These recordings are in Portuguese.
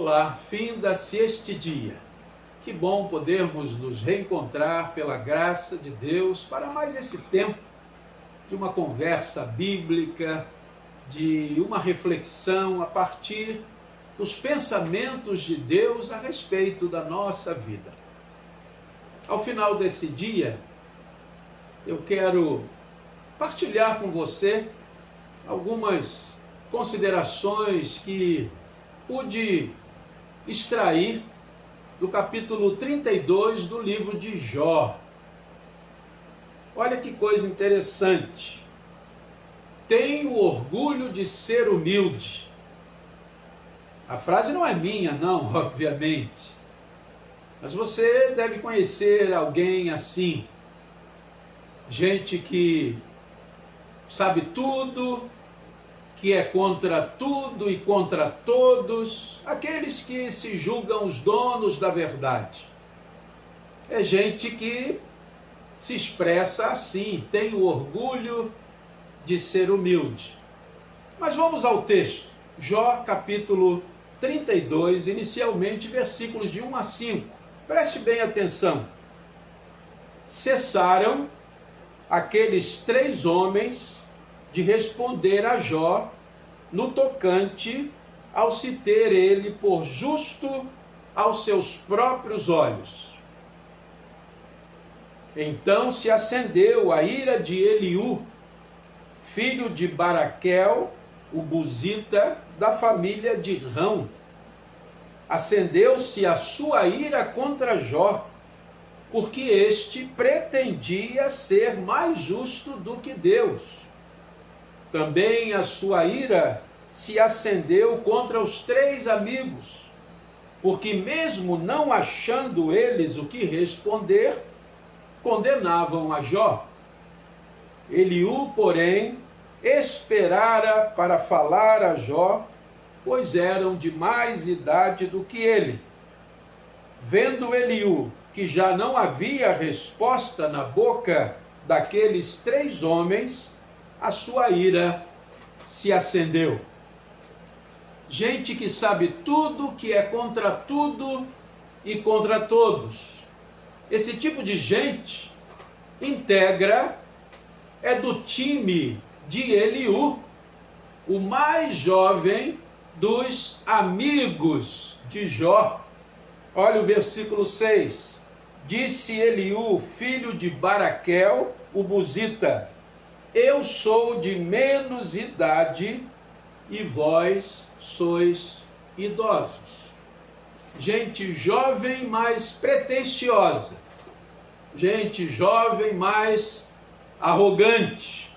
Olá, finda-se este dia. Que bom podermos nos reencontrar pela graça de Deus para mais esse tempo de uma conversa bíblica, de uma reflexão a partir dos pensamentos de Deus a respeito da nossa vida. Ao final desse dia, eu quero partilhar com você algumas considerações que pude extrair do capítulo 32 do livro de Jó. Olha que coisa interessante. Tenho orgulho de ser humilde. A frase não é minha, não, obviamente. Mas você deve conhecer alguém assim. Gente que sabe tudo, que é contra tudo e contra todos, aqueles que se julgam os donos da verdade. É gente que se expressa assim, tem o orgulho de ser humilde. Mas vamos ao texto. Jó, capítulo 32, inicialmente, versículos de 1 a 5. Preste bem atenção. Cessaram aqueles 3 homens de responder a Jó no tocante ao se ter ele por justo aos seus próprios olhos. Então se acendeu a ira de Eliú, filho de Baraquel, o buzita, da família de Rão. Acendeu-se a sua ira contra Jó, porque este pretendia ser mais justo do que Deus. Também a sua ira se acendeu contra os 3 amigos, porque mesmo não achando eles o que responder, condenavam a Jó. Eliú, porém, esperara para falar a Jó, pois eram de mais idade do que ele. Vendo Eliú que já não havia resposta na boca daqueles 3 homens, a sua ira se acendeu. Gente que sabe tudo, que é contra tudo e contra todos. Esse tipo de gente é do time de Eliú, o mais jovem dos amigos de Jó. Olha o versículo 6. Disse Eliú, filho de Baraquel, o buzita: eu sou de menos idade e vós sois idosos. Gente jovem, mais pretensiosa. Gente jovem, mais arrogante.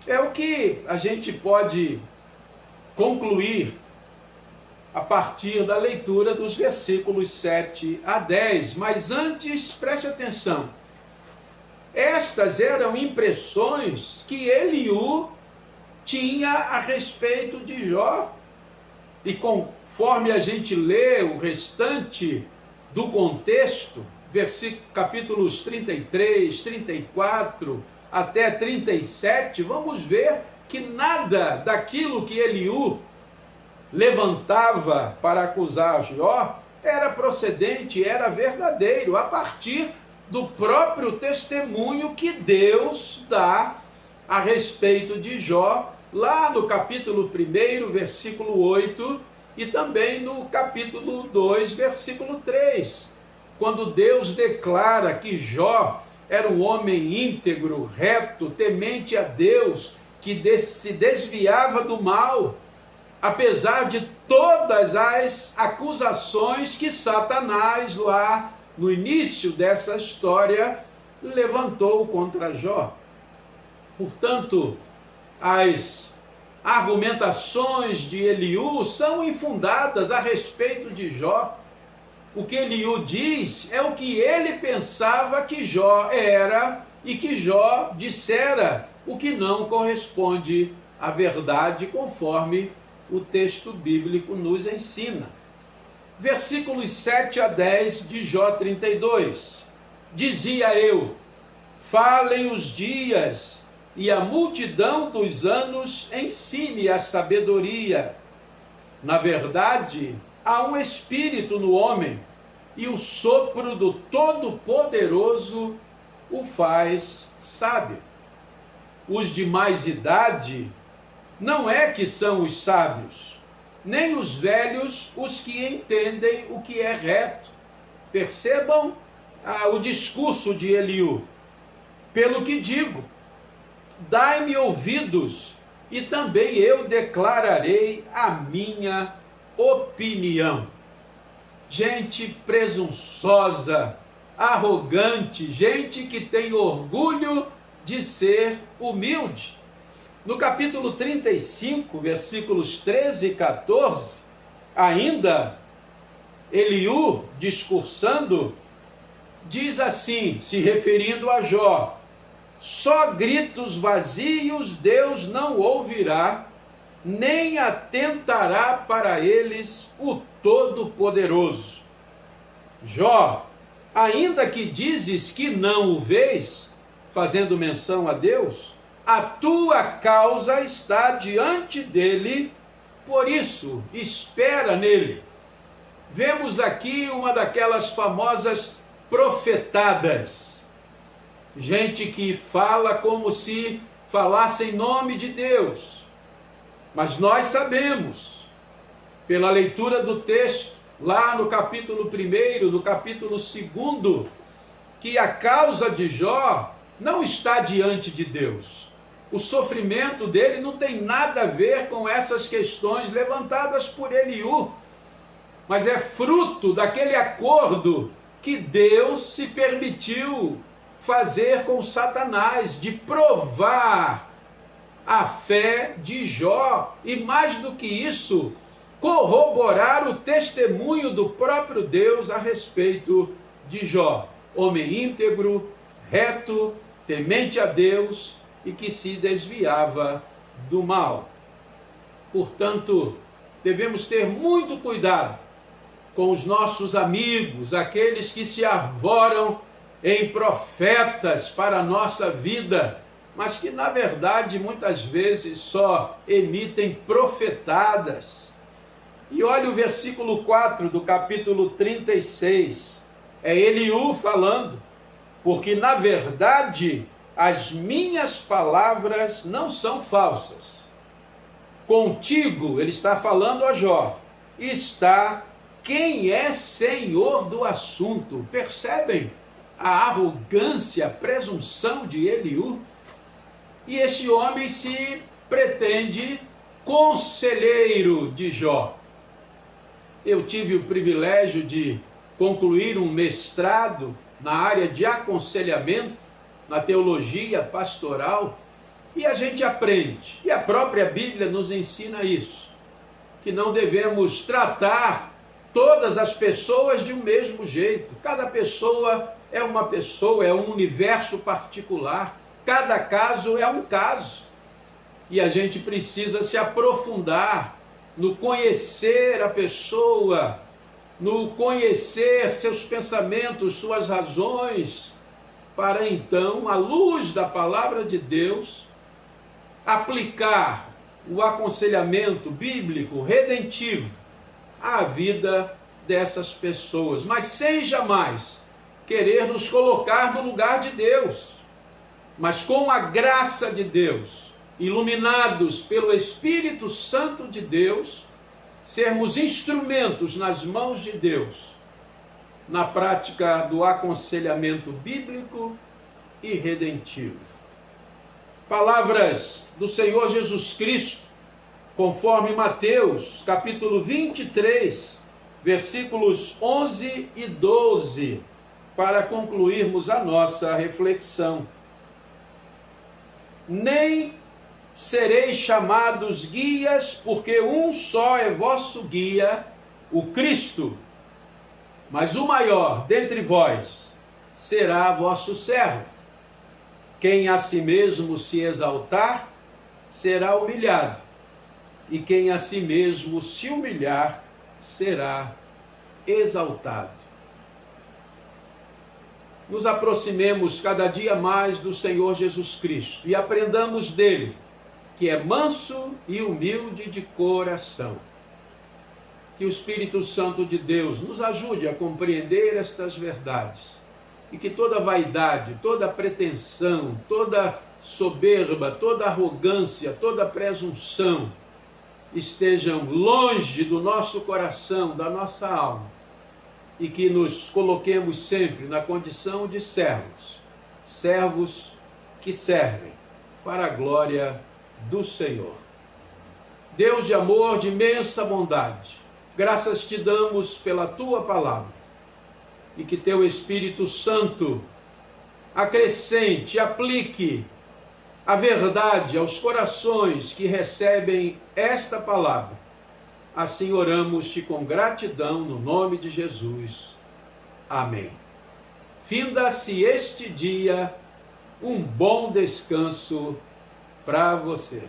É o que a gente pode concluir a partir da leitura dos versículos 7 a 10. Mas antes, preste atenção. Estas eram impressões que Eliú tinha a respeito de Jó. E conforme a gente lê o restante do contexto, capítulos 33, 34 até 37, vamos ver que nada daquilo que Eliú levantava para acusar Jó era procedente, era verdadeiro, a partir do próprio testemunho que Deus dá a respeito de Jó, lá no capítulo 1, versículo 8, e também no capítulo 2, versículo 3, quando Deus declara que Jó era um homem íntegro, reto, temente a Deus, que se desviava do mal, apesar de todas as acusações que Satanás, lá no início dessa história, levantou contra Jó. Portanto, as argumentações de Eliú são infundadas a respeito de Jó. O que Eliú diz é o que ele pensava que Jó era e que Jó dissera, o que não corresponde à verdade conforme o texto bíblico nos ensina. Versículos 7 a 10 de Jó 32. Dizia eu: falem os dias e a multidão dos anos ensine a sabedoria. Na verdade, há um espírito no homem, e o sopro do Todo-Poderoso o faz sábio. Os de mais idade não é que são os sábios, nem os velhos os que entendem o que é reto. Percebam o discurso de Eliú. Pelo que digo, dai-me ouvidos, e também eu declararei a minha opinião. Gente presunçosa, arrogante, gente que tem orgulho de ser humilde. No capítulo 35, versículos 13 e 14, ainda Eliú, discursando, diz assim, se referindo a Jó: só gritos vazios Deus não ouvirá, nem atentará para eles o Todo-Poderoso. Jó, ainda que dizes que não o vês, fazendo menção a Deus, a tua causa está diante dele, por isso espera nele. Vemos aqui uma daquelas famosas profetadas. Gente que fala como se falasse em nome de Deus. Mas nós sabemos, pela leitura do texto, lá no capítulo 1, no capítulo 2, que a causa de Jó não está diante de Deus. O sofrimento dele não tem nada a ver com essas questões levantadas por Eliú, mas é fruto daquele acordo que Deus se permitiu fazer com Satanás, de provar a fé de Jó, e mais do que isso, corroborar o testemunho do próprio Deus a respeito de Jó, homem íntegro, reto, temente a Deus e que se desviava do mal. Portanto, devemos ter muito cuidado com os nossos amigos, aqueles que se arvoram em profetas para a nossa vida, mas que na verdade muitas vezes só emitem profetadas. E olha o versículo 4 do capítulo 36, é Eliú falando: porque na verdade as minhas palavras não são falsas. Contigo, ele está falando a Jó, está quem é senhor do assunto. Percebem a arrogância, a presunção de Eliú? E esse homem se pretende conselheiro de Jó. Eu tive o privilégio de concluir um mestrado na área de aconselhamento, na teologia pastoral, e a gente aprende, e a própria Bíblia nos ensina isso, que não devemos tratar todas as pessoas de um mesmo jeito. Cada pessoa, é um universo particular, cada caso é um caso, e a gente precisa se aprofundar no conhecer a pessoa, no conhecer seus pensamentos, suas razões, para então, à luz da palavra de Deus, aplicar o aconselhamento bíblico redentivo à vida dessas pessoas, mas sem jamais querer nos colocar no lugar de Deus, mas com a graça de Deus, iluminados pelo Espírito Santo de Deus, sermos instrumentos nas mãos de Deus, na prática do aconselhamento bíblico e redentivo. Palavras do Senhor Jesus Cristo, conforme Mateus, capítulo 23, versículos 11 e 12, para concluirmos a nossa reflexão. Nem sereis chamados guias, porque um só é vosso guia, o Cristo. Mas o maior dentre vós será vosso servo. Quem a si mesmo se exaltar, será humilhado. E quem a si mesmo se humilhar, será exaltado. Nos aproximemos cada dia mais do Senhor Jesus Cristo e aprendamos dele, que é manso e humilde de coração. Que o Espírito Santo de Deus nos ajude a compreender estas verdades e que toda vaidade, toda pretensão, toda soberba, toda arrogância, toda presunção estejam longe do nosso coração, da nossa alma, e que nos coloquemos sempre na condição de servos, servos que servem para a glória do Senhor. Deus de amor, de imensa bondade, graças te damos pela tua palavra e que teu Espírito Santo acrescente, aplique a verdade aos corações que recebem esta palavra. Assim oramos-te com gratidão no nome de Jesus. Amém. Finda-se este dia, um bom descanso para você.